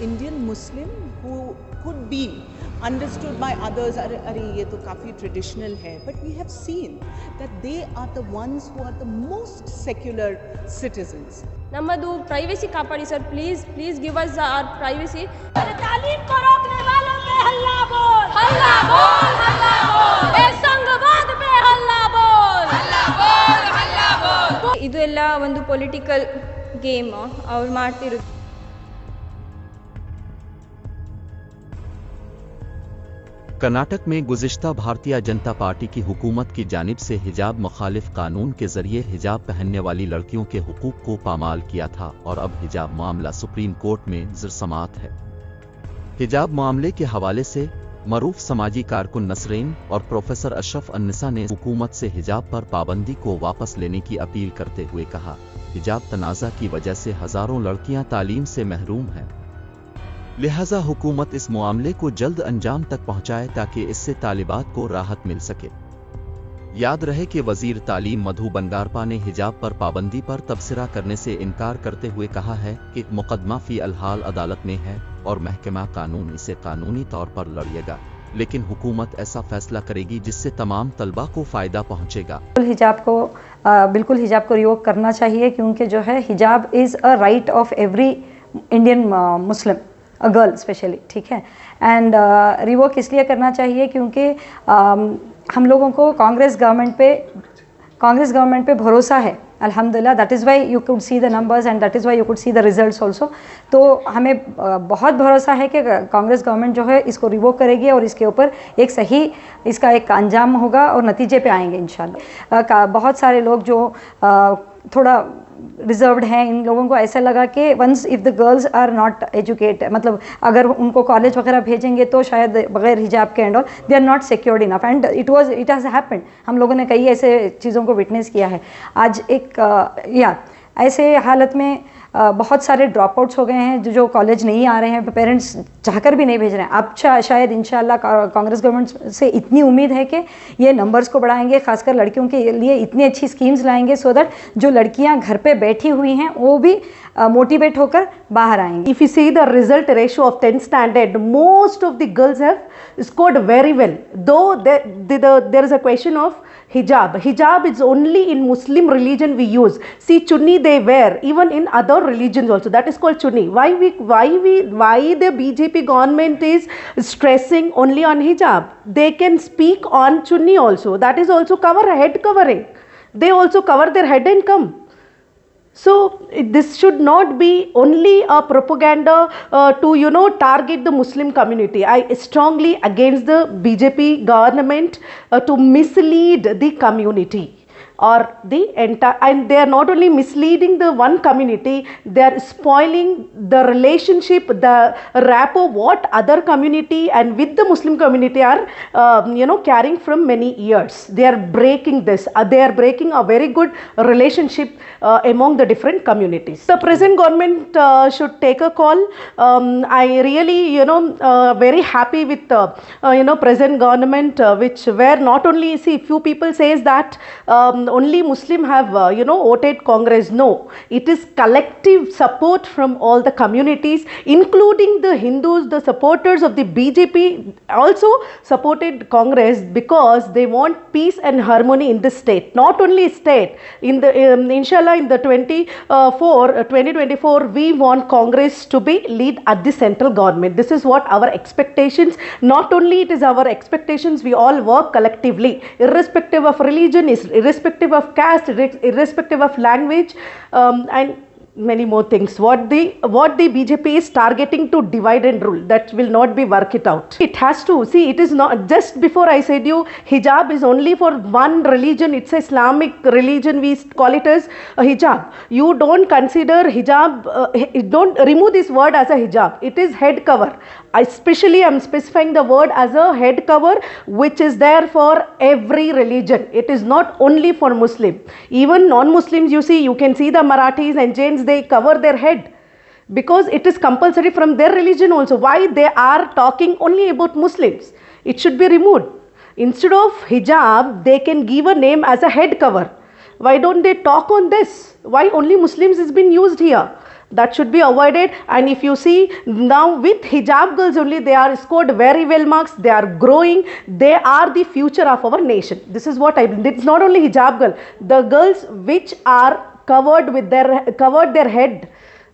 Indian Muslim who could be understood by others, अरे ये तो काफ़ी traditional है, but we have seen that they are the ones who are the most secular citizens. Number 2 privacy Kapadi sir, please give us our privacy. तालीम को रोकने वालों पे हल्ला बोल, हल्ला बोल, हल्ला बोल, ए संघवाद पे हल्ला बोल, हल्ला बोल, हल्ला बोल। ಇದು ಎಲ್ಲ ಒಂದು ಪೊಲಿಟಿಕಲ್ ಗೇಮ್ ಅವ್ರು ಮಾಡ್ತಿರೋದು। कर्नाटक में गुज़िश्ता भारतीय जनता पार्टी की हुकूमत की जानिब से हिजाब मुखालिफ कानून के जरिए हिजाब पहनने वाली लड़कियों के हुकूक को पामाल किया था और अब हिजाब मामला सुप्रीम कोर्ट में ज़र-समात है। हिजाब मामले के हवाले से मरूफ समाजी कारकुन नसरीन और प्रोफेसर अशरफ अन्निसा ने हुकूमत से हिजाब पर पाबंदी को वापस लेने की अपील करते हुए कहा, हिजाब तनाज़ा की वजह से हज़ारों लड़कियां तालीम से महरूम हैं, लिहाजा हुकूमत इस मामले को जल्द अंजाम तक पहुंचाए ताकि इससे तालिबात को राहत मिल सके। याद रहे कि वजीर तालीम मधु बंडारपा ने हिजाब पर पाबंदी पर तबसरा करने से इनकार करते हुए कहा है कि मुकदमा फी अलहाल अदालत में है और महकमा कानून इसे कानूनी तौर पर लड़ेगा, लेकिन हुकूमत ऐसा फैसला करेगी जिससे तमाम तलबा को फ़ायदा पहुंचेगा। बिल्कुल हिजाब को रिवोक करना चाहिए, क्योंकि जो है हिजाब is a right of every Indian Muslim, a girl specially, ठीक है। एंड रिवोक इसलिए करना चाहिए क्योंकि हम लोगों को कांग्रेस गवर्नमेंट पे भरोसा है अल्हम्दुलिल्लाह। That is why you could see the numbers and that is why you could see the results also. तो हमें बहुत भरोसा है कि कांग्रेस गवर्नमेंट जो है इसको रिवोक करेगी और इसके ऊपर एक सही इसका एक अंजाम होगा और नतीजे पे आएंगे इंशाल्लाह। बहुत सारे लोग जो थोड़ा रिजर्व्ड हैं, इन लोगों को ऐसा लगा कि once if the girls are not educated, मतलब अगर उनको कॉलेज वगैरह भेजेंगे तो शायद बगैर हिजाब के and all they are not secured enough, and it has happened. हम लोगों ने कई ऐसे चीज़ों को विटनेस किया है। आज ऐसे हालत में बहुत सारे ड्रॉप आउट्स हो गए हैं जो कॉलेज नहीं आ रहे हैं, पेरेंट्स चाहकर भी नहीं भेज रहे हैं। अब शायद इंशाल्लाह कांग्रेस गवर्नमेंट से इतनी उम्मीद है कि ये नंबर्स को बढ़ाएंगे, खासकर लड़कियों के लिए इतनी अच्छी स्कीम्स लाएंगे सो दैट जो लड़कियां घर पे बैठी हुई हैं वो भी मोटिवेट होकर बाहर आएंगी। If you see the result ratio of 10th standard, most of the girls have scored very well. Though there is a question of hijab. Hijab is only in Muslim religion we use. See, chunni they wear even in other religions also. That is called chunni. Why the BJP government is stressing only on hijab? They can speak on chunni also. That is also head covering. They also cover their head and come. So this should not be only a propaganda to target the Muslim community. I strongly against the BJP government to mislead the community or the entire, and they are not only misleading the one community, they are spoiling the relationship, the rapport what other community and with the Muslim community are carrying from many years. They are breaking this, they are breaking a very good relationship among the different communities. The present government should take a call. I really very happy with present government which where not only, see, few people says that only Muslim have voted Congress. No, it is collective support from all the communities, including the Hindus. The supporters of the BJP also supported Congress because they want peace and harmony in the state. Not only state, in the inshallah in the 2024 we want Congress to be lead at the central government. This is what our expectations. Not only it is our expectations, we all work collectively, irrespective of religion, irrespective of caste, irrespective of language, and many more things. What the BJP is targeting to divide and rule, that will not be work it out. It has to, see, it is not just before I said you hijab is only for one religion. It's a Islamic religion, we call it as a hijab. You don't consider hijab, don't remove this word as a hijab. It is head cover. Especially I'm specifying the word as a head cover which is there for every religion. It is not only for Muslim. Even non-Muslims, you see, you can see the Marathis and Jains, they cover their head because it is compulsory from their religion also. Why they are talking only about Muslims? It should be removed. Instead of hijab, they can give a name as a head cover. Why don't they talk on this? Why only Muslims is being used here? That should be avoided. And if you see now with hijab girls only, they are scored very well marks, they are growing, they are the future of our nation. This is what I believe. It's not only hijab girl, the girls which are covered their head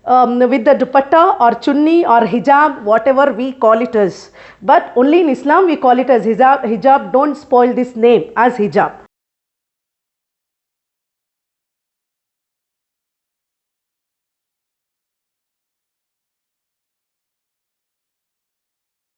with the dupatta or chunni or hijab, whatever we call it as. But only in Islam we call it as hijab. Hijab, don't spoil this name as hijab.